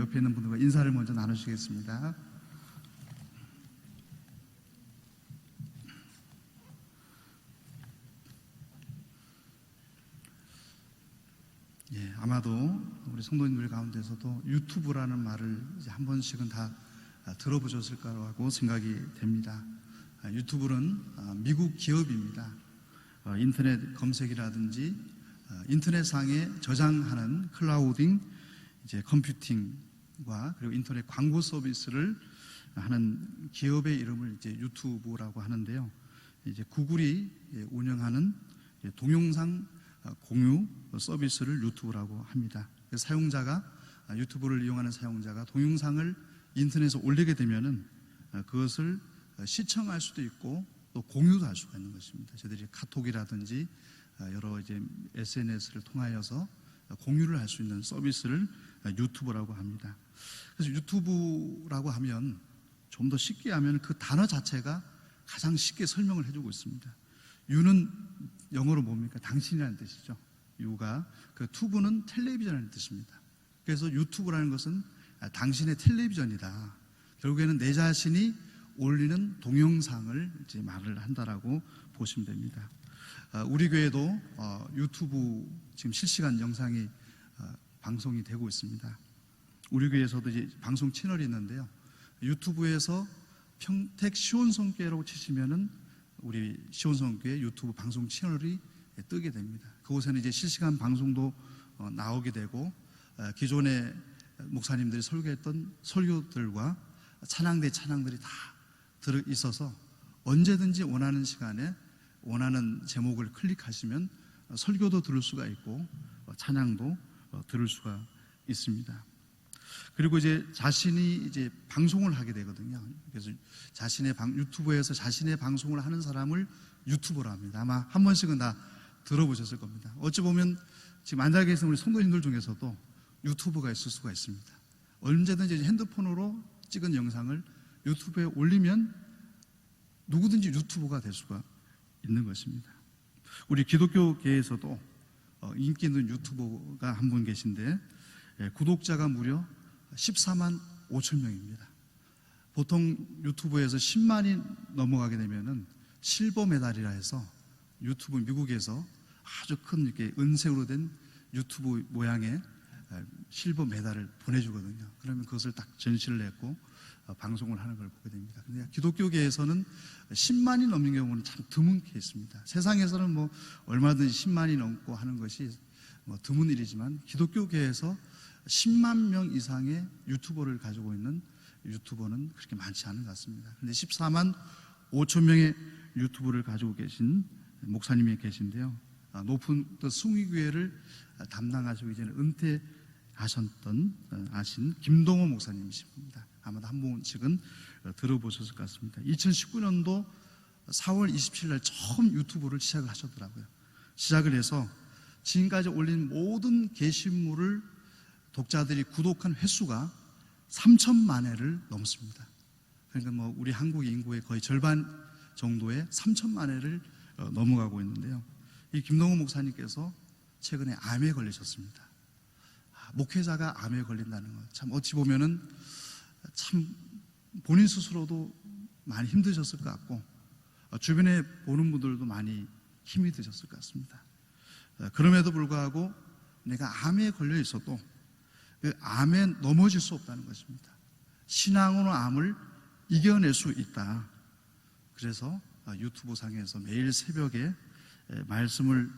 옆에 있는 분들과 인사를 먼저 나누시겠습니다. 아마도 우리 성도님들 가운데서도 유튜브라는 말을 이제 한 번씩은 다 들어보셨을 거라고 생각이 됩니다. 유튜브는 미국 기업입니다. 인터넷 검색이라든지 인터넷상에 저장하는 클라우딩 이제 컴퓨팅과 그리고 인터넷 광고 서비스를 하는 기업의 이름을 이제 유튜브라고 하는데요. 이제 구글이 운영하는 동영상 공유 서비스를 유튜브라고 합니다. 사용자가 유튜브를 이용하는 사용자가 동영상을 인터넷에 올리게 되면은 그것을 시청할 수도 있고 또 공유도 할 수가 있는 것입니다. 저희들이 카톡이라든지 여러 이제 SNS를 통하여서 공유를 할 수 있는 서비스를 유튜브라고 합니다. 그래서 유튜브라고 하면 좀 더 쉽게 하면 그 단어 자체가 가장 쉽게 설명을 해주고 있습니다. 유는 영어로 뭡니까? 당신이라는 뜻이죠. 유가 그 투브는 텔레비전이라는 뜻입니다. 그래서 유튜브라는 것은 당신의 텔레비전이다. 결국에는 내 자신이 올리는 동영상을 이제 말을 한다라고 보시면 됩니다. 우리 교회도 유튜브 지금 실시간 영상이 방송이 되고 있습니다. 우리 교회에서도 이제 방송 채널이 있는데요. 유튜브에서 평택 시온성교회라고 치시면은 우리 시온성교회 유튜브 방송 채널이 뜨게 됩니다. 그곳에는 이제 실시간 방송도 나오게 되고 기존의 목사님들이 설교했던 설교들과 찬양들이 다 들어 있어서 언제든지 원하는 시간에 원하는 제목을 클릭하시면 설교도 들을 수가 있고 찬양도 들을 수가 있습니다. 그리고 이제 자신이 이제 방송을 하게 되거든요. 그래서 유튜브에서 자신의 방송을 하는 사람을 유튜버라 합니다. 아마 한 번씩은 다 들어보셨을 겁니다. 어찌 보면 지금 앉아 계신 우리 성도님들 중에서도 유튜브가 있을 수가 있습니다. 언제든지 핸드폰으로 찍은 영상을 유튜브에 올리면 누구든지 유튜버가 될 수가 있는 것입니다. 우리 기독교계에서도 인기 있는 유튜버가 한 분 계신데 구독자가 무려 14만 5천 명입니다. 보통 유튜브에서 10만이 넘어가게 되면은 실버 메달이라 해서 유튜브 미국에서 아주 큰 이렇게 은색으로 된 유튜브 모양의 실버 메달을 보내주거든요. 그러면 그것을 딱 전시를 했고 방송을 하는 걸 보게 됩니다. 근데 기독교계에서는 10만이 넘는 경우는 참 드문게 있습니다. 세상에서는 뭐 얼마든지 10만이 넘고 하는 것이 뭐 드문 일이지만 기독교계에서 10만 명 이상의 유튜버를 가지고 있는 유튜버는 그렇게 많지 않은 것 같습니다. 그런데 14만 5천 명의 유튜브를 가지고 계신 목사님이 계신데요. 높은 숭의교회를 담당하시고 이제는 은퇴하셨던 아신 김동호 목사님이십니다. 아마도 한 번씩은 들어보셨을 것 같습니다. 2019년도 4월 27일 날 처음 유튜브를 시작을 하셨더라고요. 시작을 해서 지금까지 올린 모든 게시물을 독자들이 구독한 횟수가 3천만 회를 넘습니다. 그러니까 뭐 우리 한국 인구의 거의 절반 정도의 3천만 회를 넘어가고 있는데요. 이 김동호 목사님께서 최근에 암에 걸리셨습니다. 목회자가 암에 걸린다는 것, 참 어찌 보면은 참 본인 스스로도 많이 힘드셨을 것 같고 주변에 보는 분들도 많이 힘이 드셨을 것 같습니다. 그럼에도 불구하고 내가 암에 걸려 있어도 그 암에 넘어질 수 없다는 것입니다. 신앙으로 암을 이겨낼 수 있다. 그래서 유튜브 상에서 매일 새벽에 말씀을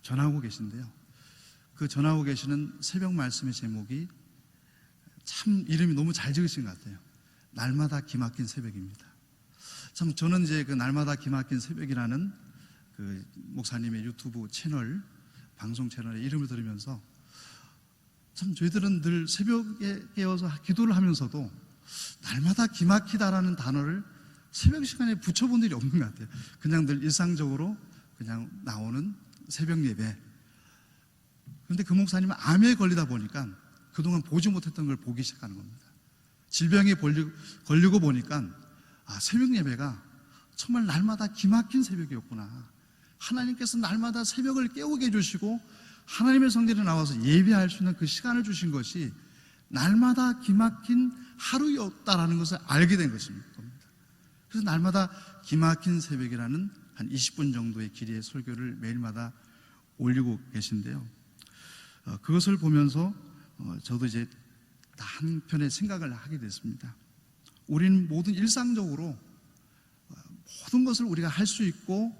전하고 계신데요. 그 전하고 계시는 새벽 말씀의 제목이 참 이름이 너무 잘 지으신 것 같아요. 날마다 기막힌 새벽입니다. 참 저는 이제 그 날마다 기막힌 새벽이라는 그 목사님의 유튜브 채널, 방송 채널의 이름을 들으면서 참 저희들은 늘 새벽에 깨어서 기도를 하면서도 날마다 기막히다라는 단어를 새벽 시간에 붙여본 일이 없는 것 같아요. 그냥 늘 일상적으로 그냥 나오는 새벽 예배. 그런데 그 목사님은 암에 걸리다 보니까 그동안 보지 못했던 걸 보기 시작하는 겁니다. 질병에 걸리고 보니까 새벽 예배가 정말 날마다 기막힌 새벽이었구나. 하나님께서 날마다 새벽을 깨우게 해주시고 하나님의 성전에 나와서 예배할 수 있는 그 시간을 주신 것이 날마다 기막힌 하루였다라는 것을 알게 된 것입니다. 그래서 날마다 기막힌 새벽이라는 한 20분 정도의 길이의 설교를 매일마다 올리고 계신데요. 그것을 보면서 저도 이제 한편의 생각을 하게 됐습니다. 우리는 모든 일상적으로 모든 것을 우리가 할 수 있고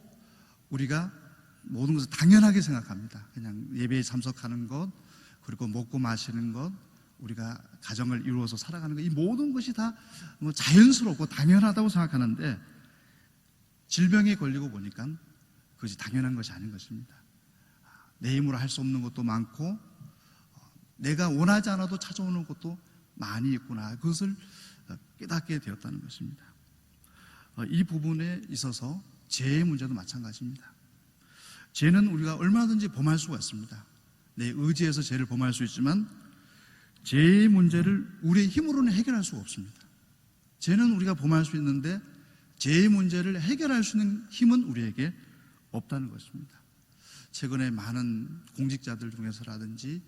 우리가 모든 것을 당연하게 생각합니다. 그냥 예배에 참석하는 것, 그리고 먹고 마시는 것, 우리가 가정을 이루어서 살아가는 것, 이 모든 것이 다 자연스럽고 당연하다고 생각하는데 질병에 걸리고 보니까 그것이 당연한 것이 아닌 것입니다. 내 힘으로 할 수 없는 것도 많고 내가 원하지 않아도 찾아오는 것도 많이 있구나, 그것을 깨닫게 되었다는 것입니다. 이 부분에 있어서 죄의 문제도 마찬가지입니다. 죄는 우리가 얼마든지 범할 수가 있습니다. 내 의지에서 죄를 범할 수 있지만 죄의 문제를 우리의 힘으로는 해결할 수가 없습니다. 죄는 우리가 범할 수 있는데 죄의 문제를 해결할 수 있는 힘은 우리에게 없다는 것입니다. 최근에 많은 공직자들 중에서라든지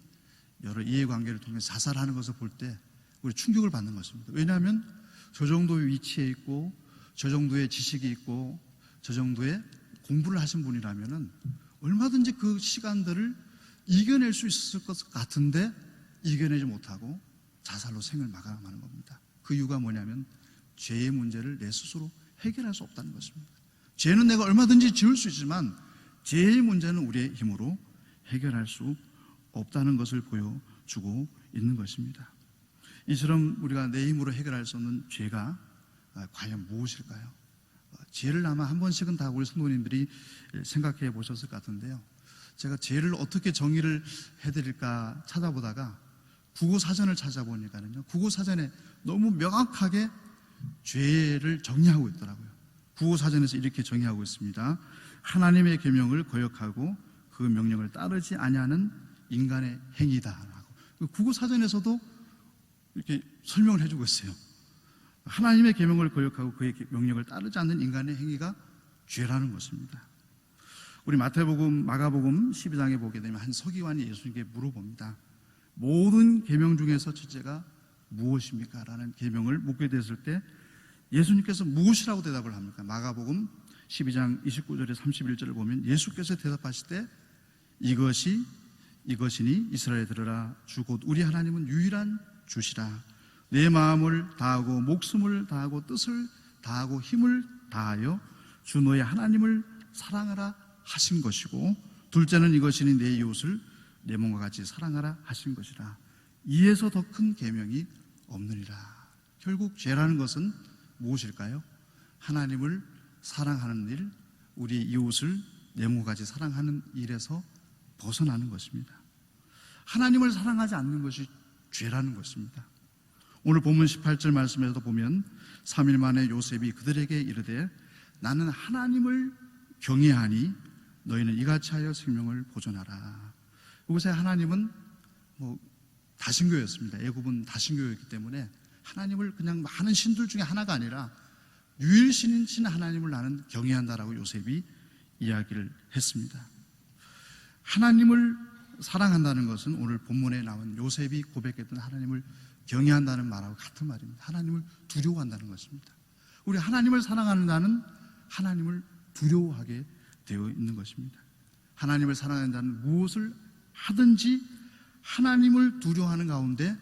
여러 이해관계를 통해서 자살하는 것을 볼 때 우리 충격을 받는 것입니다. 왜냐하면 저 정도의 위치에 있고 저 정도의 지식이 있고 저 정도의 공부를 하신 분이라면 얼마든지 그 시간들을 이겨낼 수 있을 것 같은데 이겨내지 못하고 자살로 생을 마감하는 겁니다. 그 이유가 뭐냐면 죄의 문제를 내 스스로 해결할 수 없다는 것입니다. 죄는 내가 얼마든지 지을 수 있지만 죄의 문제는 우리의 힘으로 해결할 수 없다는 것을 보여주고 있는 것입니다. 이처럼 우리가 내 힘으로 해결할 수 없는 죄가 과연 무엇일까요? 죄를 아마 한 번씩은 다 우리 성도님들이 생각해 보셨을 것 같은데요. 제가 죄를 어떻게 정의를 해드릴까 찾아보다가 국어사전을 찾아보니까는요, 국어사전에 너무 명확하게 죄를 정의하고 있더라고요. 국어사전에서 이렇게 정의하고 있습니다. 하나님의 계명을 거역하고 그 명령을 따르지 아니하는 인간의 행위다라고. 국어사전에서도 이렇게 설명을 해주고 있어요. 하나님의 계명을 거역하고 그의 명령을 따르지 않는 인간의 행위가 죄라는 것입니다. 우리 마태복음, 마가복음 12장에 보게 되면 한 서기관이 예수님께 물어봅니다. 모든 계명 중에서 첫째가 무엇입니까? 라는 계명을 묻게 됐을 때 예수님께서 무엇이라고 대답을 합니까? 마가복음 12장 29절에 31절을 보면 예수께서 대답하실 때 이것이니 이스라엘 들으라. 주 곧 우리 하나님은 유일한 주시라. 내 마음을 다하고 목숨을 다하고 뜻을 다하고 힘을 다하여 주 너의 하나님을 사랑하라 하신 것이고, 둘째는 이것이니 내 이웃을 내 몸과 같이 사랑하라 하신 것이라. 이에서 더 큰 계명이 없느니라. 결국 죄라는 것은 무엇일까요? 하나님을 사랑하는 일, 우리 이웃을 내 몸과 같이 사랑하는 일에서 벗어나는 것입니다. 하나님을 사랑하지 않는 것이 죄라는 것입니다. 오늘 본문 18절 말씀에서 보면 3일 만에 요셉이 그들에게 이르되 나는 하나님을 경외하니 너희는 이같이 하여 생명을 보존하라. 이곳에 하나님은 다신교였습니다. 애굽은 다신교였기 때문에 하나님을 그냥 많은 신들 중에 하나가 아니라 유일신이신 하나님을 나는 경외한다라고 요셉이 이야기를 했습니다. 하나님을 사랑한다는 것은 오늘 본문에 나온 요셉이 고백했던 하나님을 경외한다는 말하고 같은 말입니다. 하나님을 두려워한다는 것입니다. 우리 하나님을 사랑하는 자는 하나님을 두려워하게 되어 있는 것입니다. 하나님을 사랑하는 자는 무엇을 하든지 하나님을 두려워하는 가운데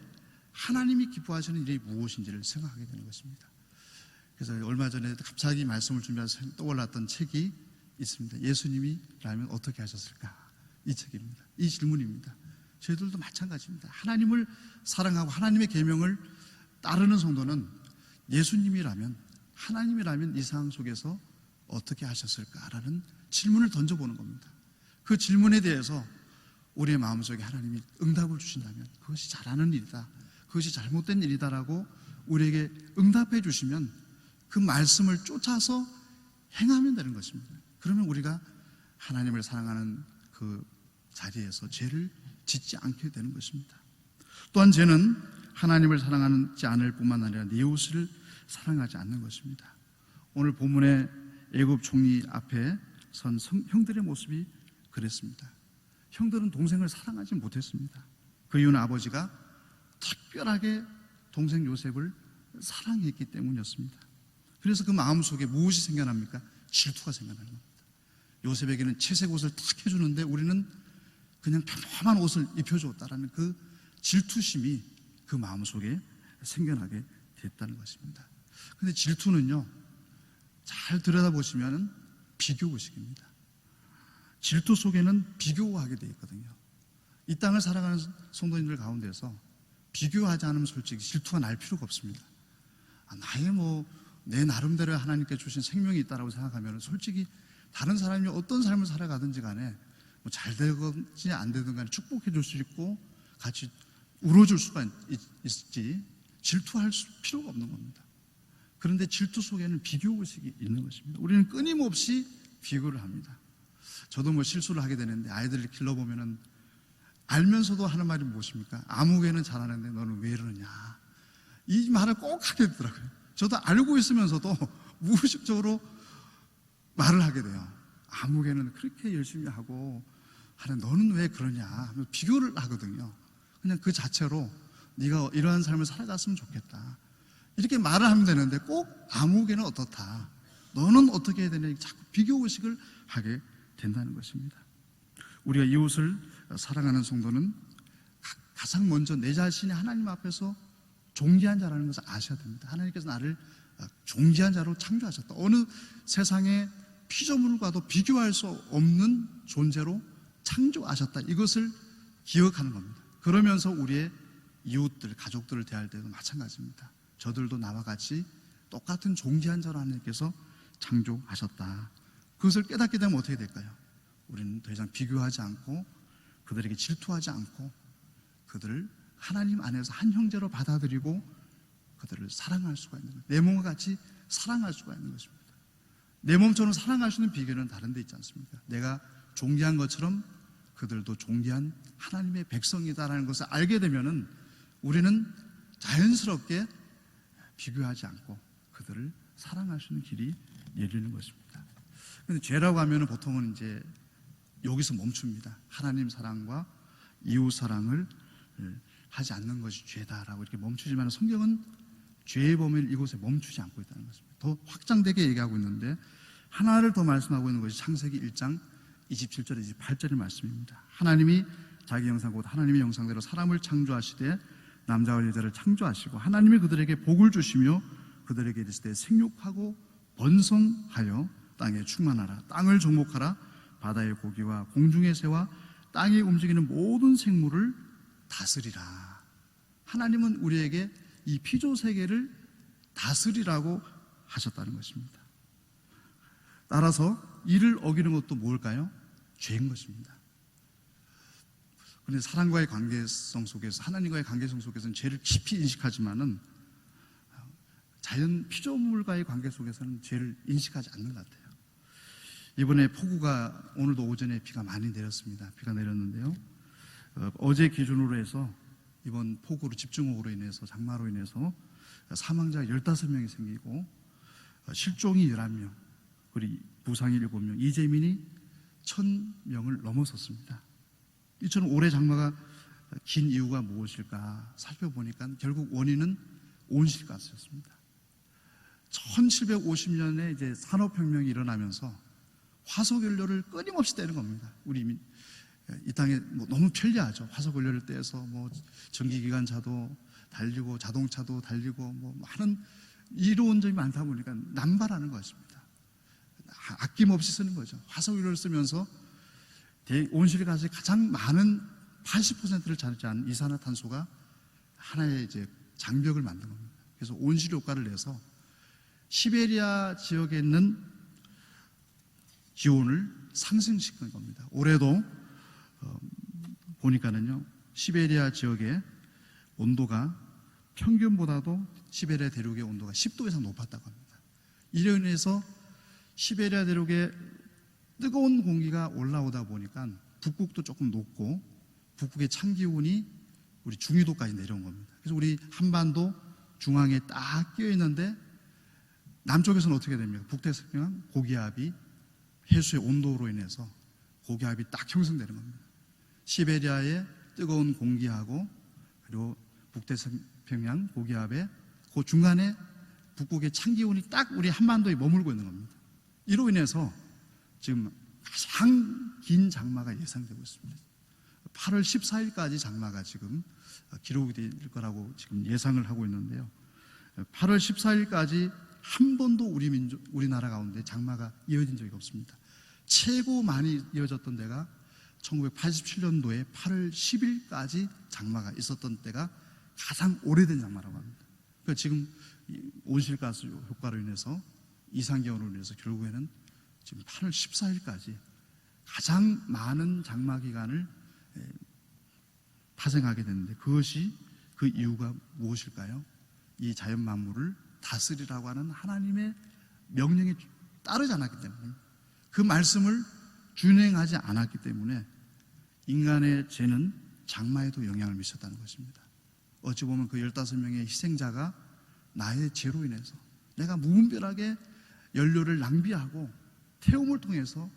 하나님이 기뻐하시는 일이 무엇인지를 생각하게 되는 것입니다. 그래서 얼마 전에 갑자기 말씀을 준비해서 떠올랐던 책이 있습니다. 예수님이라면 어떻게 하셨을까? 이 책입니다. 이 질문입니다. 저희들도 마찬가지입니다. 하나님을 사랑하고 하나님의 계명을 따르는 성도는 예수님이라면, 하나님이라면 이 상황 속에서 어떻게 하셨을까라는 질문을 던져보는 겁니다. 그 질문에 대해서 우리의 마음속에 하나님이 응답을 주신다면 그것이 잘하는 일이다, 그것이 잘못된 일이다라고 우리에게 응답해 주시면 그 말씀을 쫓아서 행하면 되는 것입니다. 그러면 우리가 하나님을 사랑하는 그 자리에서 죄를 짓지 않게 되는 것입니다. 또한 죄는 하나님을 사랑하지 않을 뿐만 아니라 내 이웃을 사랑하지 않는 것입니다. 오늘 본문의 애굽 총리 앞에 선 형들의 모습이 그랬습니다. 형들은 동생을 사랑하지 못했습니다. 그 이유는 아버지가 특별하게 동생 요셉을 사랑했기 때문이었습니다. 그래서 그 마음속에 무엇이 생겨납니까? 질투가 생겨나는 겁니다. 요셉에게는 채색 옷을 탁 해주는데 우리는 그냥 평범한 옷을 입혀주었다라는 그 질투심이 그 마음속에 생겨나게 됐다는 것입니다. 그런데 질투는요, 잘 들여다보시면 비교의식입니다. 질투 속에는 비교하게 되어 있거든요. 이 땅을 살아가는 성도님들 가운데서 비교하지 않으면 솔직히 질투가 날 필요가 없습니다. 내 나름대로 하나님께 주신 생명이 있다고 생각하면 솔직히 다른 사람이 어떤 삶을 살아가든지 간에 잘 되든지 안 되든 간에 축복해 줄 수 있고 같이 울어줄 수가 있지 질투할 필요가 없는 겁니다. 그런데 질투 속에는 비교의식이 있는 것입니다. 우리는 끊임없이 비교를 합니다. 저도 실수를 하게 되는데 아이들을 길러보면은 알면서도 하는 말이 무엇입니까? 아무개는 잘하는데 너는 왜 이러느냐, 이 말을 꼭 하게 되더라고요. 저도 알고 있으면서도 무의식적으로 말을 하게 돼요. 아무개는 그렇게 열심히 하고 하는데 너는 왜 그러냐 하면서 비교를 하거든요. 그냥 그 자체로 네가 이러한 삶을 살아갔으면 좋겠다 이렇게 말을 하면 되는데 꼭 아무개는 어떻다, 너는 어떻게 해야 되냐, 자꾸 비교의식을 하게 된다는 것입니다. 우리가 이웃을 사랑하는 성도는 가장 먼저 내 자신이 하나님 앞에서 존귀한 자라는 것을 아셔야 됩니다. 하나님께서 나를 존귀한 자로 창조하셨다. 어느 세상의 피조물과도 비교할 수 없는 존재로 창조하셨다. 이것을 기억하는 겁니다. 그러면서 우리의 이웃들, 가족들을 대할 때도 마찬가지입니다. 저들도 나와 같이 똑같은 존귀한 자로 하나님께서 창조하셨다. 그것을 깨닫게 되면 어떻게 될까요? 우리는 더 이상 비교하지 않고 그들에게 질투하지 않고 그들을 하나님 안에서 한 형제로 받아들이고 그들을 사랑할 수가 있는 거예요. 내 몸과 같이 사랑할 수가 있는 것입니다. 내 몸처럼 사랑할 수 있는 비결은 다른 데 있지 않습니까? 내가 존귀한 것처럼 그들도 존귀한 하나님의 백성이다라는 것을 알게 되면은 우리는 자연스럽게 비교하지 않고 그들을 사랑할 수 있는 길이 열리는 것입니다. 그런데 죄라고 하면은 보통은 이제 여기서 멈춥니다. 하나님 사랑과 이웃 사랑을 하지 않는 것이 죄다라고 이렇게 멈추지만 성경은 죄의 범위를 이곳에 멈추지 않고 있다는 것입니다. 더 확장되게 얘기하고 있는데 하나를 더 말씀하고 있는 것이 창세기 1장 27절 28절의 말씀입니다. 하나님이 자기 형상 곧 하나님의 형상대로 사람을 창조하시되 남자와 여자를 창조하시고 하나님이 그들에게 복을 주시며 그들에게 이르시되 생육하고 번성하여 땅에 충만하라, 땅을 정복하라, 바다의 고기와 공중의 새와 땅에 움직이는 모든 생물을 다스리라. 하나님은 우리에게 이 피조 세계를 다스리라고 하셨다는 것입니다. 따라서 이를 어기는 것도 뭘까요? 죄인 것입니다. 그런데 사랑과의 관계성 속에서, 하나님과의 관계성 속에서는 죄를 깊이 인식하지만은 자연 피조물과의 관계 속에서는 죄를 인식하지 않는 것 같아요. 이번에 폭우가 오늘도 오전에 비가 많이 내렸습니다. 비가 내렸는데요, 어제 기준으로 해서 이번 폭우로, 집중호우로 인해서, 장마로 인해서 사망자가 15명이 생기고 실종이 11명, 그리고 부상이 7명, 이재민이 1000명을 넘어섰습니다. 이처럼 올해 장마가 긴 이유가 무엇일까 살펴보니까 결국 원인은 온실가스였습니다. 1750년에 이제 산업혁명이 일어나면서 화석연료를 끊임없이 떼는 겁니다. 우리 이 땅에 너무 편리하죠. 화석연료를 떼서 전기기관차도 달리고 자동차도 달리고 많은 이로운 점이 많다 보니까 남발하는 것입니다. 아낌없이 쓰는 거죠. 화석연료를 쓰면서 온실가스의 가장 많은 80%를 차지하는 이산화탄소가 하나의 이제 장벽을 만든 겁니다. 그래서 온실 효과를 내서 시베리아 지역에 있는 기온을 상승시킨 겁니다. 올해도 보니까는요, 시베리아 지역의 온도가 평균보다도 시베리아 대륙의 온도가 10도 이상 높았다고 합니다. 이로 인해서 시베리아 대륙의 뜨거운 공기가 올라오다 보니까 북극도 조금 높고 북극의 찬기온이 우리 중위도까지 내려온 겁니다. 그래서 우리 한반도 중앙에 딱 끼어 있는데 남쪽에서는 어떻게 됩니까? 북태평양 고기압이 해수의 온도로 인해서 고기압이 딱 형성되는 겁니다. 시베리아의 뜨거운 공기하고 그리고 북태평양 고기압에 그 중간에 북극의 찬 기온이 딱 우리 한반도에 머물고 있는 겁니다. 이로 인해서 지금 가장 긴 장마가 예상되고 있습니다. 8월 14일까지 장마가 지금 기록이 될 거라고 지금 예상을 하고 있는데요. 8월 14일까지 한 번도 우리나라 가운데 장마가 이어진 적이 없습니다. 최고 많이 이어졌던 데가 1987년도에 8월 10일까지 장마가 있었던 때가 가장 오래된 장마라고 합니다. 그러니까 지금 온실가스 효과로 인해서 이상기온으로 인해서 결국에는 지금 8월 14일까지 가장 많은 장마 기간을 파생하게 됐는데, 그것이 그 이유가 무엇일까요? 이 자연 만물을 다스리라고 하는 하나님의 명령에 따르지 않았기 때문에, 그 말씀을 준행하지 않았기 때문에 인간의 죄는 장마에도 영향을 미쳤다는 것입니다. 어찌 보면 그 15명의 희생자가 나의 죄로 인해서 내가 무분별하게 연료를 낭비하고 태움을 통해서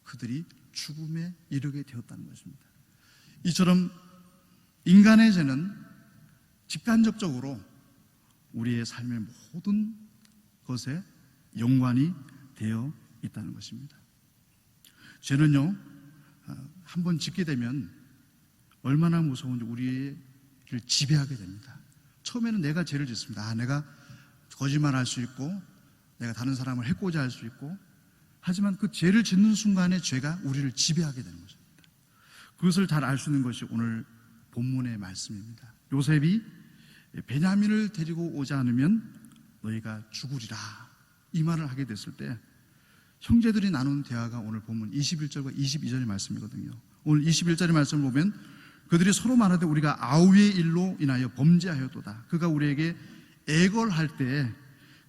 그들이 죽음에 이르게 되었다는 것입니다. 이처럼 인간의 죄는 직간접적으로 우리의 삶의 모든 것에 연관이 되어 있다는 것입니다. 죄는요, 한번 짓게 되면 얼마나 무서운지 우리를 지배하게 됩니다. 처음에는 내가 죄를 짓습니다. 내가 거짓말할 수 있고 내가 다른 사람을 해코지 할 수 있고, 하지만 그 죄를 짓는 순간에 죄가 우리를 지배하게 되는 것입니다. 그것을 잘 알 수 있는 것이 오늘 본문의 말씀입니다. 요셉이 베냐민을 데리고 오지 않으면 너희가 죽으리라, 이 말을 하게 됐을 때 형제들이 나눈 대화가 오늘 본문 21절과 22절의 말씀이거든요. 오늘 21절의 말씀을 보면 그들이 서로 말하되 우리가 아우의 일로 인하여 범죄하였도다. 그가 우리에게 애걸할 때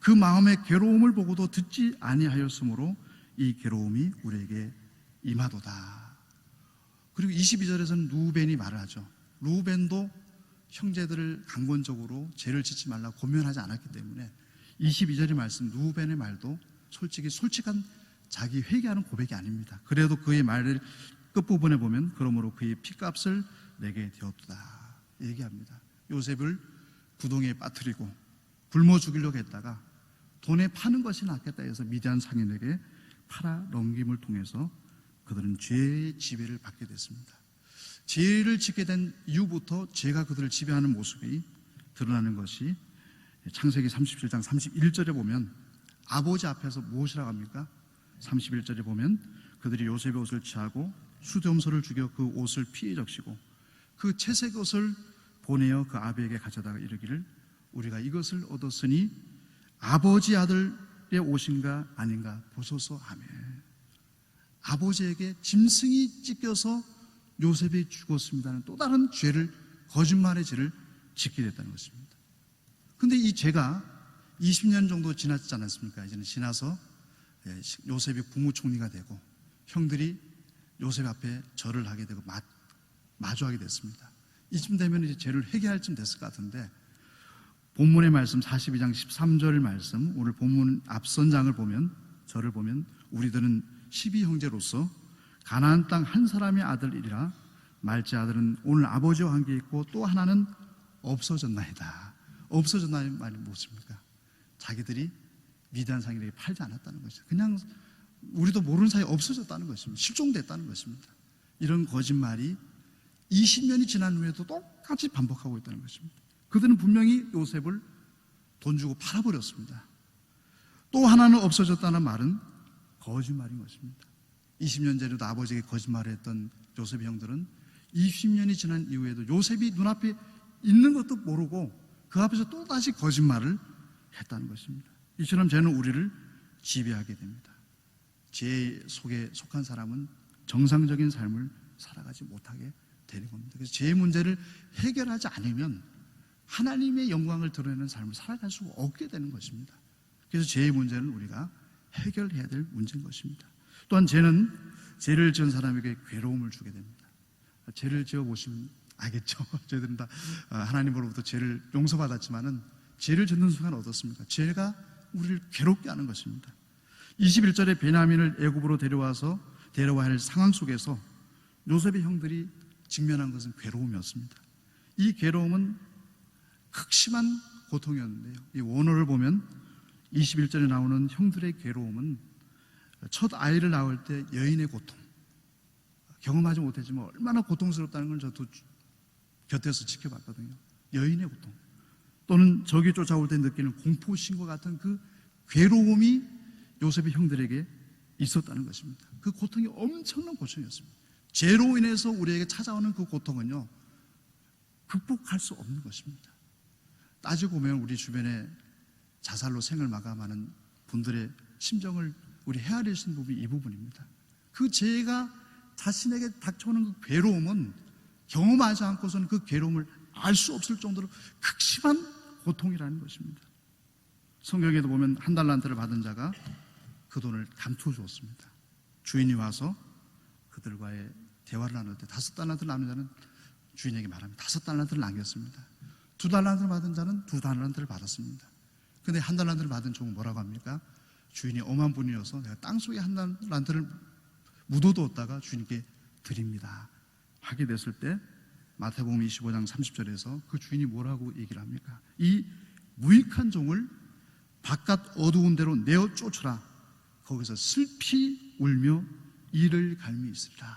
그 마음의 괴로움을 보고도 듣지 아니하였으므로 이 괴로움이 우리에게 임하도다. 그리고 22절에서는 루벤이 말을 하죠. 루벤도 형제들을 강권적으로 죄를 짓지 말라고 권면하지 않았기 때문에 22절의 말씀, 루벤의 말도 솔직한 자기 회개하는 고백이 아닙니다. 그래도 그의 말을 끝부분에 보면 그러므로 그의 핏값을 내게 되었다 얘기합니다. 요셉을 부동에 빠뜨리고 굶어 죽이려고 했다가 돈에 파는 것이 낫겠다 해서 미디안 상인에게 팔아 넘김을 통해서 그들은 죄의 지배를 받게 됐습니다. 죄를 짓게 된 이후부터 죄가 그들을 지배하는 모습이 드러나는 것이 창세기 37장 31절에 보면 아버지 앞에서 무엇이라고 합니까? 31절에 보면 그들이 요셉의 옷을 취하고 수렴소를 죽여 그 옷을 피에 적시고 그 채색 옷을 보내어 그 아비에게 가져다가 이르기를 우리가 이것을 얻었으니 아버지 아들의 옷인가 아닌가 보소서 하며, 아버지에게 짐승이 찢겨서 요셉이 죽었습니다는 또 다른 죄를, 거짓말의 죄를 짓게 됐다는 것입니다. 그런데 이 죄가 20년 정도 지났지 않았습니까? 이제는 지나서 요셉이 국무총리가 되고 형들이 요셉 앞에 절을 하게 되고 마주하게 됐습니다. 이쯤 되면 이제 죄를 회개할 쯤 됐을 것 같은데, 본문의 말씀 42장 13절 말씀, 오늘 본문 앞선 장을 보면, 절을 보면 우리들은 12형제로서 가나안 땅 한 사람의 아들이라 말째 아들은 오늘 아버지와 함께 있고 또 하나는 없어졌나이다. 없어졌나의 말이 무엇입니까? 자기들이 미디안 상인에게 팔지 않았다는 것이죠. 그냥 우리도 모르는 사이에 없어졌다는 것입니다. 실종됐다는 것입니다. 이런 거짓말이 20년이 지난 후에도 똑같이 반복하고 있다는 것입니다. 그들은 분명히 요셉을 돈 주고 팔아버렸습니다. 또 하나는 없어졌다는 말은 거짓말인 것입니다. 20년 전에도 아버지에게 거짓말을 했던 요셉의 형들은 20년이 지난 이후에도 요셉이 눈앞에 있는 것도 모르고 그 앞에서 또다시 거짓말을 했다는 것입니다. 이처럼 죄는 우리를 지배하게 됩니다. 죄 속에 속한 사람은 정상적인 삶을 살아가지 못하게 되는 겁니다. 그래서 죄의 문제를 해결하지 않으면 하나님의 영광을 드러내는 삶을 살아갈 수 없게 되는 것입니다. 그래서 죄의 문제는 우리가 해결해야 될 문제인 것입니다. 또한 죄는 죄를 지은 사람에게 괴로움을 주게 됩니다. 죄를 지어 보시면 알겠죠. 저희들은 다 하나님으로부터 죄를 용서받았지만은 죄를 짓는 순간 어떻습니까? 죄가 우리를 괴롭게 하는 것입니다. 21절에 베냐민을 애굽으로 데려와야 할 상황 속에서 요셉의 형들이 직면한 것은 괴로움이었습니다. 이 괴로움은 극심한 고통이었는데요. 이 원어를 보면 21절에 나오는 형들의 괴로움은 첫 아이를 낳을 때 여인의 고통, 경험하지 못했지만 얼마나 고통스럽다는 걸 저도 곁에서 지켜봤거든요. 여인의 고통, 또는 적이 쫓아올 때 느끼는 공포심과 같은 그 괴로움이 요셉의 형들에게 있었다는 것입니다. 그 고통이 엄청난 고통이었습니다. 죄로 인해서 우리에게 찾아오는 그 고통은요, 극복할 수 없는 것입니다. 따지고 보면 우리 주변에 자살로 생을 마감하는 분들의 심정을 우리 헤아릴 수 있는 부분이 이 부분입니다. 그 죄가 자신에게 닥쳐오는 그 괴로움은 경험하지 않고서는 그 괴로움을 알 수 없을 정도로 극심한 고통이라는 것입니다. 성경에도 보면 한 달란트를 받은 자가 그 돈을 감춰 주었습니다. 주인이 와서 그들과의 대화를 나눌 때 5달란트를 남은 자는 주인에게 말합니다. 5달란트를 남겼습니다. 2달란트를 받은 자는 2달란트를 받았습니다. 근데 1달란트를 받은 종은 뭐라고 합니까? 주인이 엄한 분이어서 내가 땅속에 1달란트를 묻어두었다가 주인께 드립니다 하게 됐을 때 마태복음 25장 30절에서 그 주인이 뭐라고 얘기를 합니까? 이 무익한 종을 바깥 어두운 데로 내어 쫓으라. 거기서 슬피 울며 이를 갈미 있으리라.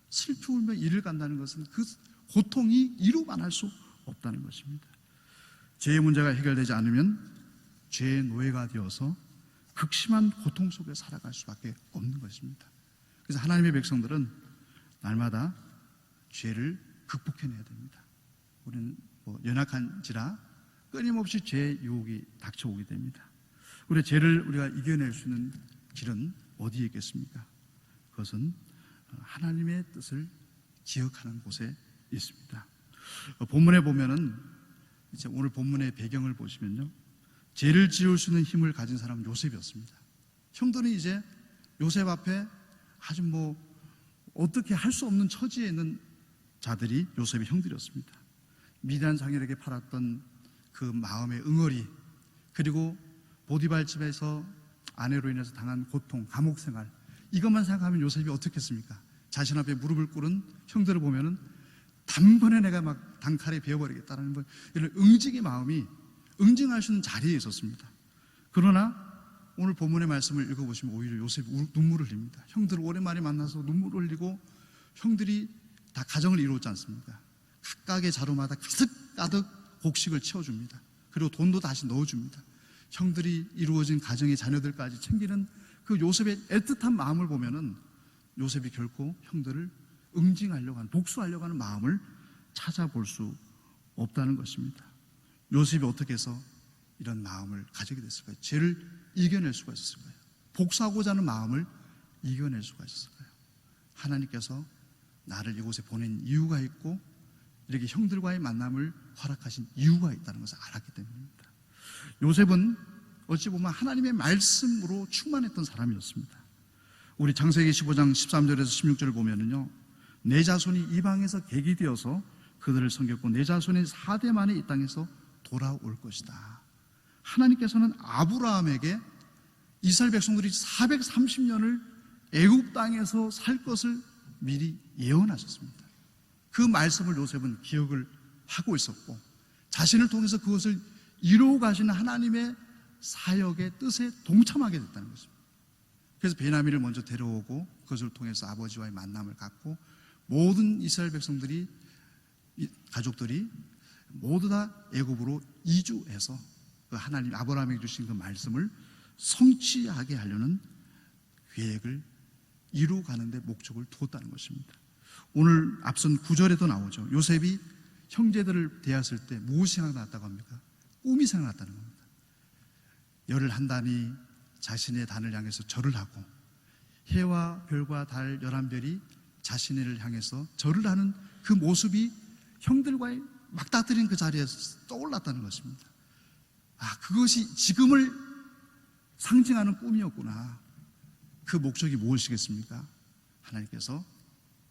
슬피 울며 이를 간다는 것은 그 고통이 이루 말할 수 없다는 것입니다. 죄의 문제가 해결되지 않으면 죄의 노예가 되어서 극심한 고통 속에 살아갈 수밖에 없는 것입니다. 그래서 하나님의 백성들은 날마다 죄를 극복해내야 됩니다. 우리는 연약한지라 끊임없이 죄의 유혹이 닥쳐오게 됩니다. 우리 죄를 우리가 이겨낼 수 있는 길은 어디에 있겠습니까? 그것은 하나님의 뜻을 기억하는 곳에 있습니다. 본문에 보면은 이제 오늘 본문의 배경을 보시면요, 죄를 지을 수 있는 힘을 가진 사람은 요셉이었습니다. 형들은 이제 요셉 앞에 아주 어떻게 할 수 없는 처지에 있는 자들이 요셉의 형들이었습니다. 미디안 장인에게 팔았던 그 마음의 응어리, 그리고 보디발 집에서 아내로 인해서 당한 고통, 감옥 생활, 이것만 생각하면 요셉이 어떻겠습니까? 자신 앞에 무릎을 꿇은 형들을 보면은 단번에 내가 막 단칼에 베어버리겠다는 이런 응징의 마음이 응징할 수 있는 자리에 있었습니다. 그러나 오늘 본문의 말씀을 읽어보시면 오히려 요셉이 눈물을 흘립니다. 형들을 오랜만에 만나서 눈물을 흘리고 형들이 다 가정을 이루었지 않습니까? 각각의 자루마다 가득 곡식을 채워줍니다. 그리고 돈도 다시 넣어줍니다. 형들이 이루어진 가정의 자녀들까지 챙기는 그 요셉의 애틋한 마음을 보면은 요셉이 결코 형들을 응징하려고 하는, 복수하려고 하는 마음을 찾아볼 수 없다는 것입니다. 요셉이 어떻게 해서 이런 마음을 가지게 됐을까요? 죄를 이겨낼 수가 있었을까요? 복수하고자 하는 마음을 이겨낼 수가 있었을까요? 하나님께서 나를 이곳에 보낸 이유가 있고 이렇게 형들과의 만남을 허락하신 이유가 있다는 것을 알았기 때문입니다. 요셉은 어찌 보면 하나님의 말씀으로 충만했던 사람이었습니다. 우리 창세기 15장 13절에서 16절을 보면은요, 내 자손이 이방에서 객이 되어서 그들을 섬겼고 내 자손이 4대 만에 이 땅에서 돌아올 것이다. 하나님께서는 아브라함에게 이스라엘 백성들이 430년을 애굽 땅에서 살 것을 미리 예언하셨습니다. 그 말씀을 요셉은 기억을 하고 있었고 자신을 통해서 그것을 이루어 가시는 하나님의 사역의 뜻에 동참하게 됐다는 것입니다. 그래서 베냐민을 먼저 데려오고 그것을 통해서 아버지와의 만남을 갖고 모든 이스라엘 백성들이, 가족들이 모두 다 애굽으로 이주해서 그 하나님 아브라함에게 주신 그 말씀을 성취하게 하려는 계획을 이루어가는 데 목적을 두었다는 것입니다. 오늘 앞선 9절에도 나오죠. 요셉이 형제들을 대했을 때 무엇이 생각났다고 합니까? 꿈이 생각났다는 겁니다. 열을 한다니 자신의 단을 향해서 절을 하고 해와 별과 달 11별이 자신을 향해서 절을 하는 그 모습이 형들과의 막다트린 그 자리에서 떠올랐다는 것입니다. 그것이 지금을 상징하는 꿈이었구나. 그 목적이 무엇이겠습니까? 하나님께서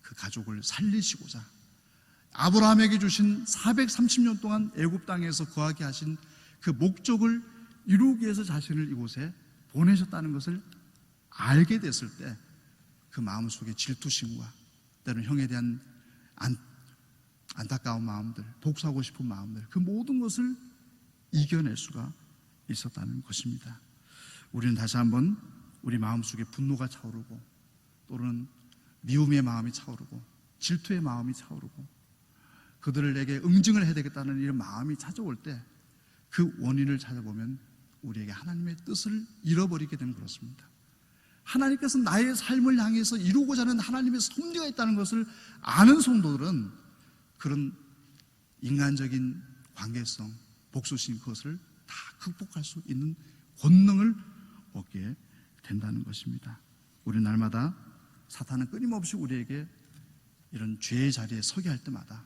그 가족을 살리시고자 아브라함에게 주신 430년 동안 애굽 땅에서 거하게 하신 그 목적을 이루기 위해서 자신을 이곳에 보내셨다는 것을 알게 됐을 때 그 마음속에 질투심과 때로는 형에 대한 안타까운 마음들, 복수하고 싶은 마음들, 그 모든 것을 이겨낼 수가 있었다는 것입니다. 우리는 다시 한번 우리 마음속에 분노가 차오르고 또는 미움의 마음이 차오르고 질투의 마음이 차오르고 그들에게 응징을 해야 되겠다는 이런 마음이 찾아올 때 그 원인을 찾아보면 우리에게 하나님의 뜻을 잃어버리게 되면 그렇습니다. 하나님께서 나의 삶을 향해서 이루고자 하는 하나님의 섭리가 있다는 것을 아는 성도들은 그런 인간적인 관계성, 복수심 그것을 다 극복할 수 있는 권능을 얻게 된다는 것입니다. 우리 날마다 사탄은 끊임없이 우리에게 이런 죄의 자리에 서게 할 때마다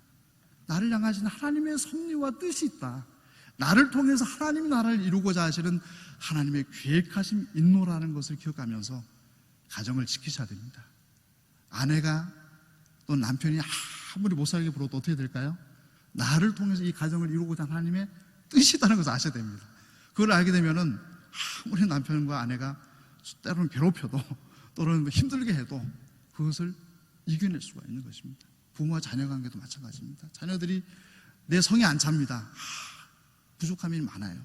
나를 향하신 하나님의 섭리와 뜻이 있다, 나를 통해서 하나님이 나를 이루고자 하시는 하나님의 계획하심 있노라는 것을 기억하면서 가정을 지키셔야 됩니다. 아내가 또 남편이 아무리 못 살게 굴어도 어떻게 될까요? 나를 통해서 이 가정을 이루고자 하는 하나님의 뜻이 있다는 것을 아셔야 됩니다. 그걸 알게 되면은 아무리 남편과 아내가 때로는 괴롭혀도 또는 힘들게 해도 그것을 이겨낼 수가 있는 것입니다. 부모와 자녀 관계도 마찬가지입니다. 자녀들이 내 성에 안 찹니다. 부족함이 많아요.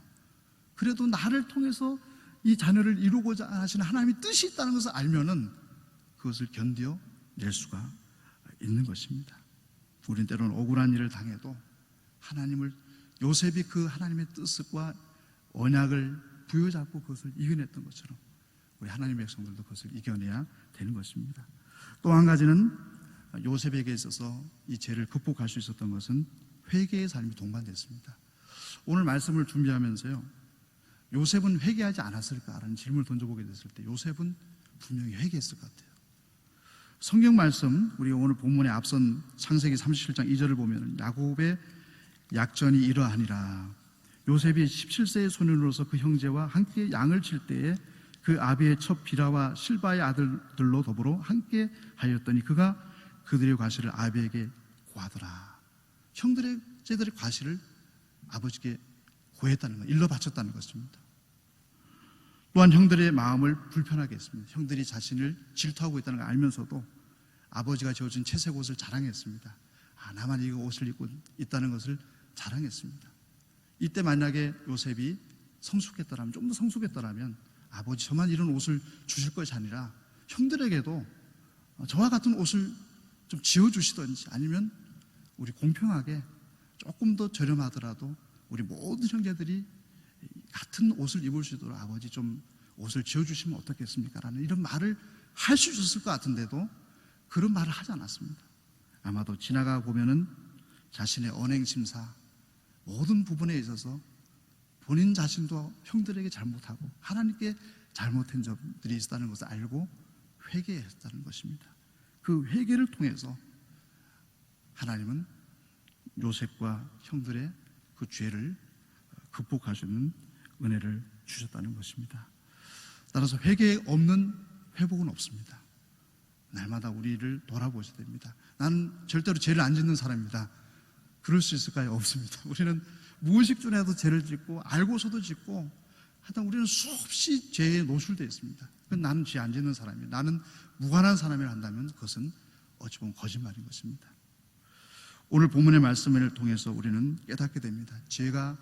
그래도 나를 통해서 이 자녀를 이루고자 하시는 하나님의 뜻이 있다는 것을 알면은 그것을 견뎌낼 수가 있는 것입니다. 우리는 때로는 억울한 일을 당해도 하나님을, 요셉이 그 하나님의 뜻과 언약을 부여잡고 그것을 이겨냈던 것처럼 우리 하나님의 백성들도 그것을 이겨내야 되는 것입니다. 또 한 가지는 요셉에게 있어서 이 죄를 극복할 수 있었던 것은 회개의 삶이 동반됐습니다. 오늘 말씀을 준비하면서요, 요셉은 회개하지 않았을까라는 질문을 던져보게 됐을 때 요셉은 분명히 회개했을 것 같아요. 성경 말씀, 우리 오늘 본문의 앞선 창세기 37장 2절을 보면 야곱의 약전이 이러하니라. 요셉이 17세의 소년으로서 그 형제와 함께 양을 칠 때에 그 아비의 첩 비라와 실바의 아들들로 더불어 함께 하였더니 그가 그들의 과실을 아비에게 고하더라. 형제들의 과실을 아버지께 고했다는 것, 일러 바쳤다는 것입니다. 또한 형들의 마음을 불편하게 했습니다. 형들이 자신을 질투하고 있다는 걸 알면서도 아버지가 지어준 채색 옷을 자랑했습니다. 나만 이 옷을 입고 있다는 것을 자랑했습니다. 이때 만약에 요셉이 성숙했더라면, 좀 더 성숙했더라면 아버지 저만 이런 옷을 주실 것이 아니라 형들에게도 저와 같은 옷을 좀 지어주시든지 아니면 우리 공평하게 조금 더 저렴하더라도 우리 모든 형제들이 같은 옷을 입을 수 있도록 아버지 좀 옷을 지어주시면 어떻겠습니까? 라는 이런 말을 할 수 있었을 것 같은데도 그런 말을 하지 않았습니다. 아마도 지나가 보면은 자신의 언행심사 모든 부분에 있어서 본인 자신도 형들에게 잘못하고 하나님께 잘못한 점들이 있다는 것을 알고 회개했다는 것입니다. 그 회개를 통해서 하나님은 요셉과 형들의 그 죄를 극복할 수 있는 은혜를 주셨다는 것입니다. 따라서 회개 없는 회복은 없습니다. 날마다 우리를 돌아보셔야 됩니다. 나는 절대로 죄를 안 짓는 사람입니다. 그럴 수 있을까요? 없습니다. 우리는 무의식중에도 죄를 짓고 알고서도 짓고 하여튼 우리는 수없이 죄에 노출되어 있습니다. 나는 죄 안 짓는 사람이에요, 나는 무관한 사람이라 한다면 그것은 어찌 보면 거짓말인 것입니다. 오늘 본문의 말씀을 통해서 우리는 깨닫게 됩니다. 죄가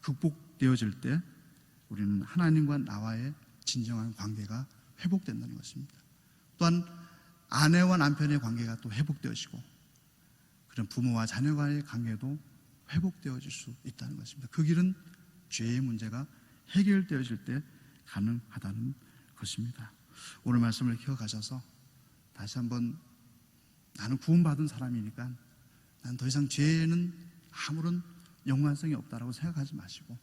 극복되어질 때 우리는 하나님과 나와의 진정한 관계가 회복된다는 것입니다. 또한 아내와 남편의 관계가 또 회복되어지고 그런 부모와 자녀와의 관계도 회복되어질 수 있다는 것입니다. 그 길은 죄의 문제가 해결되어질 때 가능하다는 것입니다. 오늘 말씀을 기억하셔서 다시 한번 나는 구원받은 사람이니까 난 더 이상 죄에는 아무런 연관성이 없다라고 생각하지 마시고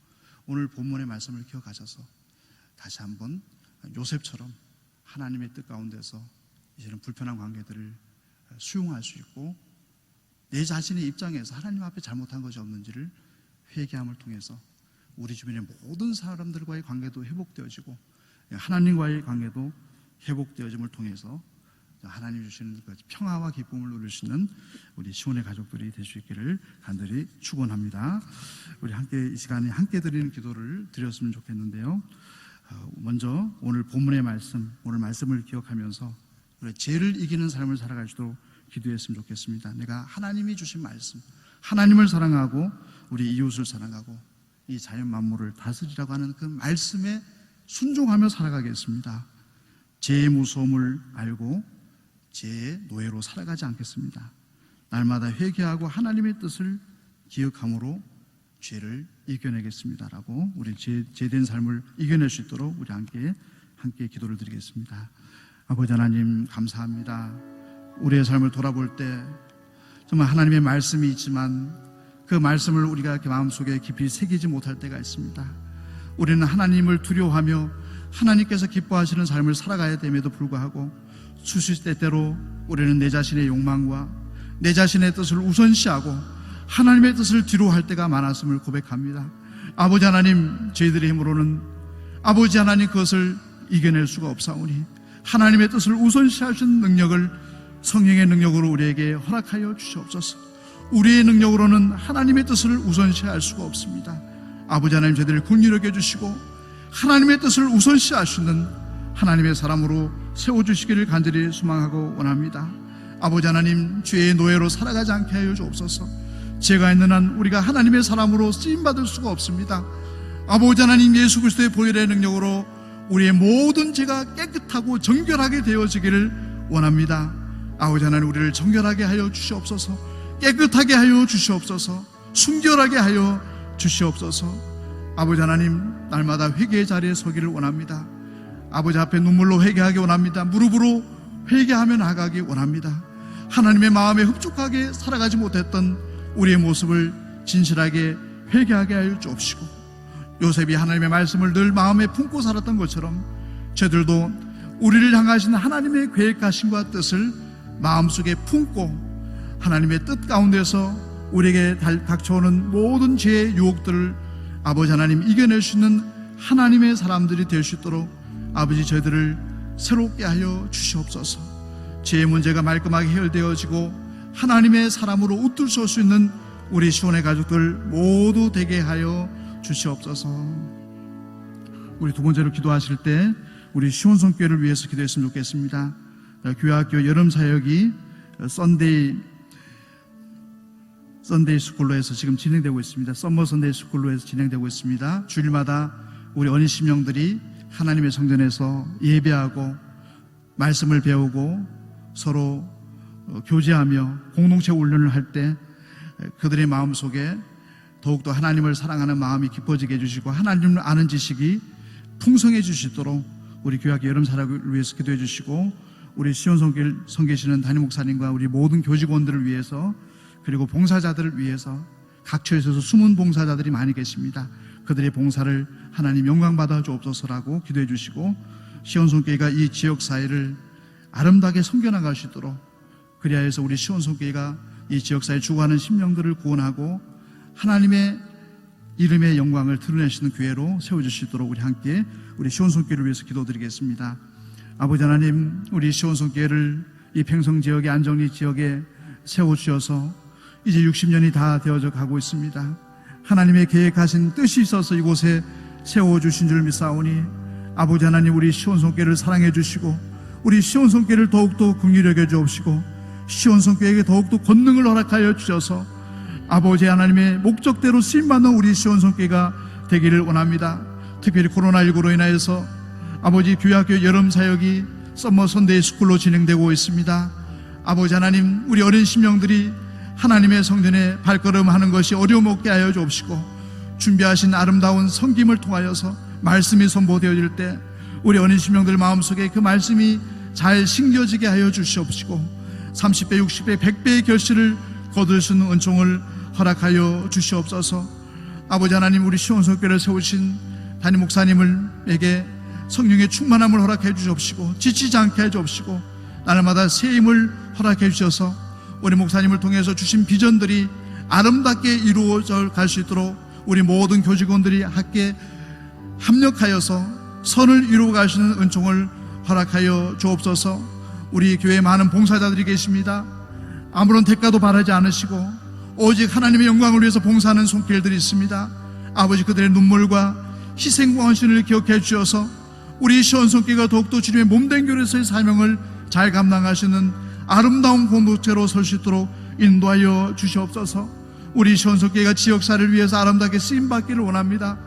오늘 본문의 말씀을 기억하셔서 다시 한번 요셉처럼 하나님의 뜻 가운데서 이제는 불편한 관계들을 수용할 수 있고 내 자신의 입장에서 하나님 앞에 잘못한 것이 없는지를 회개함을 통해서 우리 주변의 모든 사람들과의 관계도 회복되어지고 하나님과의 관계도 회복되어짐을 통해서 하나님 주시는 평화와 기쁨을 누릴 수 있는 우리 시온의 가족들이 될 수 있기를 간절히 축원합니다. 우리 함께 이 시간에 함께 드리는 기도를 드렸으면 좋겠는데요. 먼저 오늘 본문의 말씀, 오늘 말씀을 기억하면서 우리 죄를 이기는 삶을 살아갈 수도 기도했으면 좋겠습니다. 내가 하나님이 주신 말씀, 하나님을 사랑하고 우리 이웃을 사랑하고 이 자연 만물을 다스리라고 하는 그 말씀에 순종하며 살아가겠습니다. 죄의 무서움을 알고 죄의 노예로 살아가지 않겠습니다. 날마다 회개하고 하나님의 뜻을 기억함으로 죄를 이겨내겠습니다라고 우리 죄된 삶을 이겨낼 수 있도록 우리 함께 기도를 드리겠습니다. 아버지 하나님 감사합니다. 우리의 삶을 돌아볼 때 정말 하나님의 말씀이 있지만 그 말씀을 우리가 마음속에 깊이 새기지 못할 때가 있습니다. 우리는 하나님을 두려워하며 하나님께서 기뻐하시는 삶을 살아가야 됨에도 불구하고 수시때때로 우리는 내 자신의 욕망과 내 자신의 뜻을 우선시하고 하나님의 뜻을 뒤로할 때가 많았음을 고백합니다. 아버지 하나님, 저희들의 힘으로는 아버지 하나님 그것을 이겨낼 수가 없사오니 하나님의 뜻을 우선시하신 능력을 성령의 능력으로 우리에게 허락하여 주시옵소서. 우리의 능력으로는 하나님의 뜻을 우선시할 수가 없습니다. 아버지 하나님, 저희들을 긍휼히 여겨주시고 하나님의 뜻을 우선시하시는 하나님의 사람으로 세워주시기를 간절히 소망하고 원합니다. 아버지 하나님, 죄의 노예로 살아가지 않게 하여 주옵소서. 죄가 있는 한 우리가 하나님의 사람으로 쓰임받을 수가 없습니다. 아버지 하나님, 예수 그리스도의 보혈의 능력으로 우리의 모든 죄가 깨끗하고 정결하게 되어지기를 원합니다. 아버지 하나님, 우리를 정결하게 하여 주시옵소서. 깨끗하게 하여 주시옵소서. 순결하게 하여 주시옵소서. 아버지 하나님, 날마다 회개의 자리에 서기를 원합니다. 아버지 앞에 눈물로 회개하기 원합니다. 무릎으로 회개하며 나가기 원합니다. 하나님의 마음에 흡족하게 살아가지 못했던 우리의 모습을 진실하게 회개하게 하여 주옵시고, 요셉이 하나님의 말씀을 늘 마음에 품고 살았던 것처럼 저들도 우리를 향하신 하나님의 계획하심과 뜻을 마음속에 품고 하나님의 뜻 가운데서 우리에게 닥쳐오는 모든 죄의 유혹들을 아버지 하나님 이겨낼 수 있는 하나님의 사람들이 될 수 있도록 아버지 저희들을 새롭게 하여 주시옵소서. 죄의 문제가 말끔하게 해결되어지고 하나님의 사람으로 웃들 수 있는 우리 시온의 가족들 모두 되게 하여 주시옵소서. 우리 두 번째로 기도하실 때 우리 시온성교회를 위해서 기도했으면 좋겠습니다. 교회학교 여름사역이 썬데이 스쿨로 해서 지금 진행되고 있습니다. 썸머 선데이 스쿨로 해서 진행되고 있습니다. 주일마다 우리 어린 심령들이 하나님의 성전에서 예배하고 말씀을 배우고 서로 교제하며 공동체 훈련을 할 때 그들의 마음속에 더욱더 하나님을 사랑하는 마음이 깊어지게 해주시고 하나님을 아는 지식이 풍성해 주시도록 우리 교회학교 여름사역을 위해서 기도해 주시고, 우리 시온성교를 섬기시는 담임 목사님과 우리 모든 교직원들을 위해서, 그리고 봉사자들을 위해서 각 처에서 숨은 봉사자들이 많이 계십니다. 그들의 봉사를 하나님 영광받아 주옵소서라고 기도해 주시고, 시온성교회가 이 지역사회를 아름답게 섬겨나갈 수 있도록, 그리하여서 우리 시온성교회가 이 지역사회에 주고하는 심령들을 구원하고 하나님의 이름의 영광을 드러내시는 교회로 세워주시도록 우리 함께 우리 시온성교회를 위해서 기도드리겠습니다. 아버지 하나님, 우리 시온성교회를 이 평성지역의 안정리 지역에 세워주셔서 이제 60년이 다 되어져 가고 있습니다. 하나님의 계획하신 뜻이 있어서 이곳에 세워주신 줄 믿사오니 아버지 하나님, 우리 시온성교회를 사랑해 주시고 우리 시온성교회를 더욱더 긍휼히 여겨 주옵시고 시온성교회에게 더욱더 권능을 허락하여 주셔서 아버지 하나님의 목적대로 쓰임받는 우리 시온성교회가 되기를 원합니다. 특별히 코로나19로 인하여서 아버지 교회학교 여름사역이 썸머 선데이 스쿨로 진행되고 있습니다. 아버지 하나님, 우리 어린 심령들이 하나님의 성전에 발걸음하는 것이 어려움 없게 하여 주옵시고 준비하신 아름다운 섬김을 통하여서 말씀이 선보되어질 때 우리 어린 심령들 마음속에 그 말씀이 잘 심겨지게 하여 주시옵시고 30배, 60배, 100배의 결실을 거둘 수 있는 은총을 허락하여 주시옵소서. 아버지 하나님, 우리 시온성교회를 세우신 담임 목사님에게 성령의 충만함을 허락해 주시옵시고 지치지 않게 해 주옵시고 날마다 새 힘을 허락해 주셔서 우리 목사님을 통해서 주신 비전들이 아름답게 이루어져 갈 수 있도록 우리 모든 교직원들이 함께 합력하여서 선을 이루어 가시는 은총을 허락하여 주옵소서. 우리 교회에 많은 봉사자들이 계십니다. 아무런 대가도 바라지 않으시고 오직 하나님의 영광을 위해서 봉사하는 손길들이 있습니다. 아버지, 그들의 눈물과 희생과 헌신을 기억해 주셔서 우리 시온성교회가 더욱더 주님의 몸된 교회에서의 사명을 잘 감당하시는 아름다운 공동체로 설 수 있도록 인도하여 주시옵소서. 우리 시온성교회가 지역사회를 위해서 아름답게 쓰임받기를 원합니다.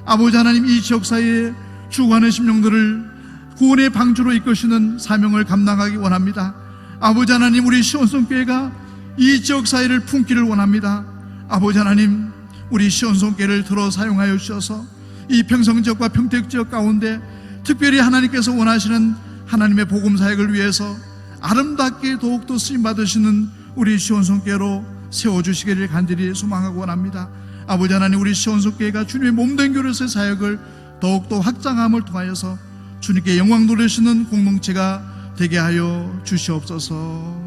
아버지 하나님, 이 지역사회에 죽어가는 심령들을 구원의 방주로 이끄시는 사명을 감당하기 원합니다. 아버지 하나님, 우리 시온성교회가 이 지역사회를 품기를 원합니다. 아버지 하나님, 우리 시온성교회를 들어 사용하여 주셔서 이 평성지역과 평택지역 가운데 특별히 하나님께서 원하시는 하나님의 복음사역을 위해서 아름답게 더욱더 쓰임받으시는 우리 시온성교회로 세워주시기를 간절히 소망하고 원합니다. 아버지 하나님, 우리 시온성교회가 주님의 몸된 교회에서의 사역을 더욱더 확장함을 통하여서 주님께 영광 돌리시는 공동체가 되게 하여 주시옵소서.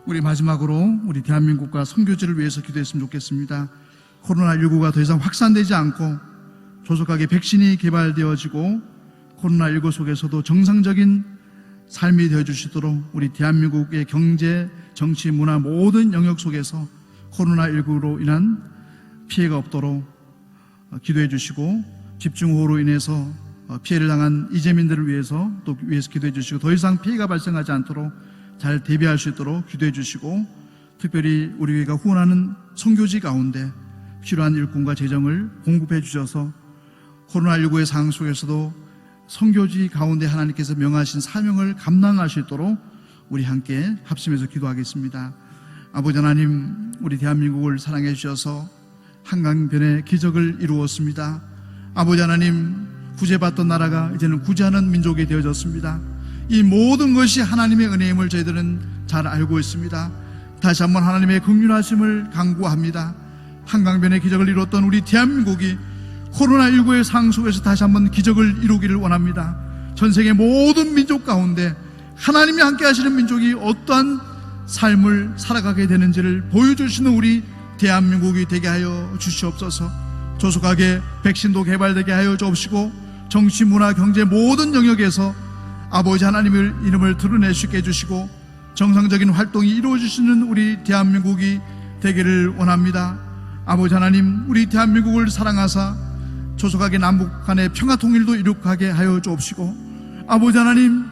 우리 마지막으로 우리 대한민국과 선교지를 위해서 기도했으면 좋겠습니다. 코로나19가 더 이상 확산되지 않고 조속하게 백신이 개발되어지고 코로나19 속에서도 정상적인 삶이 되어주시도록 우리 대한민국의 경제, 정치, 문화 모든 영역 속에서 코로나19로 인한 피해가 없도록 기도해 주시고, 집중호우로 인해서 피해를 당한 이재민들을 위해서 또 위해서 기도해 주시고, 더 이상 피해가 발생하지 않도록 잘 대비할 수 있도록 기도해 주시고, 특별히 우리 교회가 후원하는 선교지 가운데 필요한 일꾼과 재정을 공급해 주셔서 코로나19의 상황 속에서도 선교지 가운데 하나님께서 명하신 사명을 감당할 수 있도록 우리 함께 합심해서 기도하겠습니다. 아버지 하나님, 우리 대한민국을 사랑해 주셔서 한강변에 기적을 이루었습니다. 아버지 하나님, 구제받던 나라가 이제는 구제하는 민족이 되어졌습니다. 이 모든 것이 하나님의 은혜임을 저희들은 잘 알고 있습니다. 다시 한번 하나님의 긍휼하심을 간구합니다. 한강변에 기적을 이뤘던 우리 대한민국이 코로나19의 상황 속에서 다시 한번 기적을 이루기를 원합니다. 전 세계 모든 민족 가운데 하나님이 함께 하시는 민족이 어떠한 삶을 살아가게 되는지를 보여주시는 우리 대한민국이 되게 하여 주시옵소서. 조속하게 백신도 개발되게 하여 주옵시고, 정치, 문화, 경제 모든 영역에서 아버지 하나님의 이름을 드러낼 수 있게 해주시고, 정상적인 활동이 이루어지시는 우리 대한민국이 되기를 원합니다. 아버지 하나님, 우리 대한민국을 사랑하사 조속하게 남북 간의 평화 통일도 이룩하게 하여 주옵시고, 아버지 하나님,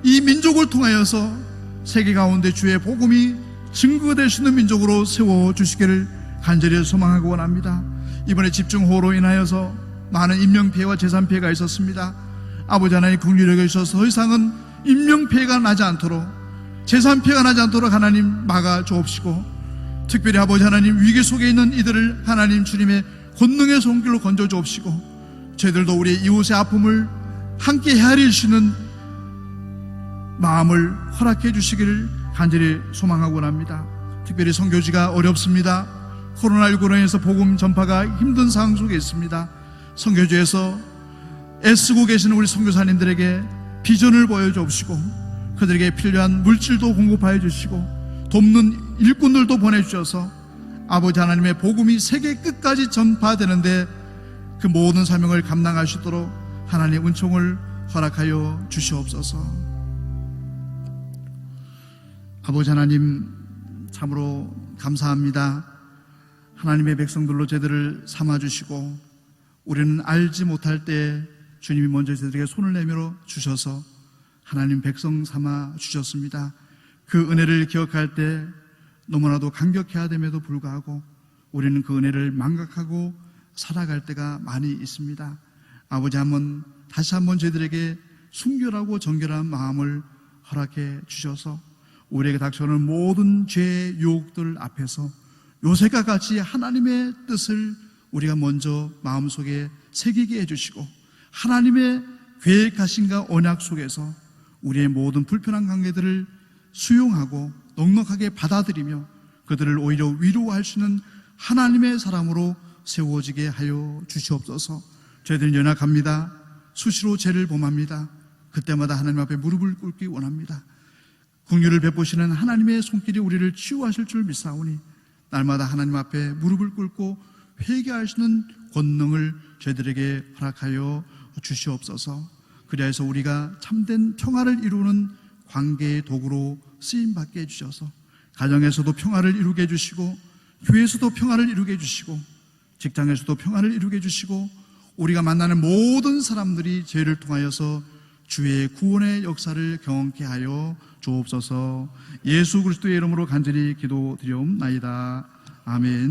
이 민족을 통하여서 세계 가운데 주의 복음이 증거될 수 있는 민족으로 세워주시기를 간절히 소망하고 원합니다. 이번에 집중호우로 인하여서 많은 인명피해와 재산피해가 있었습니다. 아버지 하나님, 긍휼히 여기셔서 더 이상은 인명피해가 나지 않도록, 재산피해가 나지 않도록 하나님 막아 주옵시고, 특별히 아버지 하나님, 위기 속에 있는 이들을 하나님 주님의 권능의 손길로 건져 주옵시고, 저희들도 우리의 이웃의 아픔을 함께 헤아릴 수 있는 마음을 허락해 주시기를 간절히 소망하고 합니다. 특별히 선교지가 어렵습니다. 코로나19로 인해서 복음 전파가 힘든 상황 속에 있습니다. 선교지에서 애쓰고 계시는 우리 선교사님들에게 비전을 보여주옵시고, 그들에게 필요한 물질도 공급하여 주시고, 돕는 일꾼들도 보내주셔서 아버지 하나님의 복음이 세계 끝까지 전파되는데 그 모든 사명을 감당할 수 있도록 하나님의 은총을 허락하여 주시옵소서. 아버지 하나님, 참으로 감사합니다. 하나님의 백성들로 저희들을 삼아주시고, 우리는 알지 못할 때 주님이 먼저 저희들에게 손을 내밀어 주셔서 하나님 백성 삼아 주셨습니다. 그 은혜를 기억할 때 너무나도 감격해야 됨에도 불구하고 우리는 그 은혜를 망각하고 살아갈 때가 많이 있습니다. 아버지, 다시 한번 저희들에게 순결하고 정결한 마음을 허락해 주셔서 우리에게 닥쳐오는 모든 죄의 유혹들 앞에서 요새과 같이 하나님의 뜻을 우리가 먼저 마음속에 새기게 해주시고, 하나님의 계획하신가 언약 속에서 우리의 모든 불편한 관계들을 수용하고 넉넉하게 받아들이며 그들을 오히려 위로할 수 있는 하나님의 사람으로 세워지게 하여 주시옵소서. 저희들은 연약합니다. 수시로 죄를 범합니다. 그때마다 하나님 앞에 무릎을 꿇기 원합니다. 긍휼을 베푸시는 하나님의 손길이 우리를 치유하실 줄 믿사오니 날마다 하나님 앞에 무릎을 꿇고 회개하시는 권능을 저희들에게 허락하여 주시옵소서. 그리하여서 우리가 참된 평화를 이루는 관계의 도구로 쓰임받게 해주셔서 가정에서도 평화를 이루게 해주시고, 교회에서도 평화를 이루게 해주시고, 직장에서도 평화를 이루게 해주시고, 우리가 만나는 모든 사람들이 죄를 통하여서 주의 구원의 역사를 경험케 하여 주옵소서. 예수 그리스도의 이름으로 간절히 기도드리옵나이다. 아멘.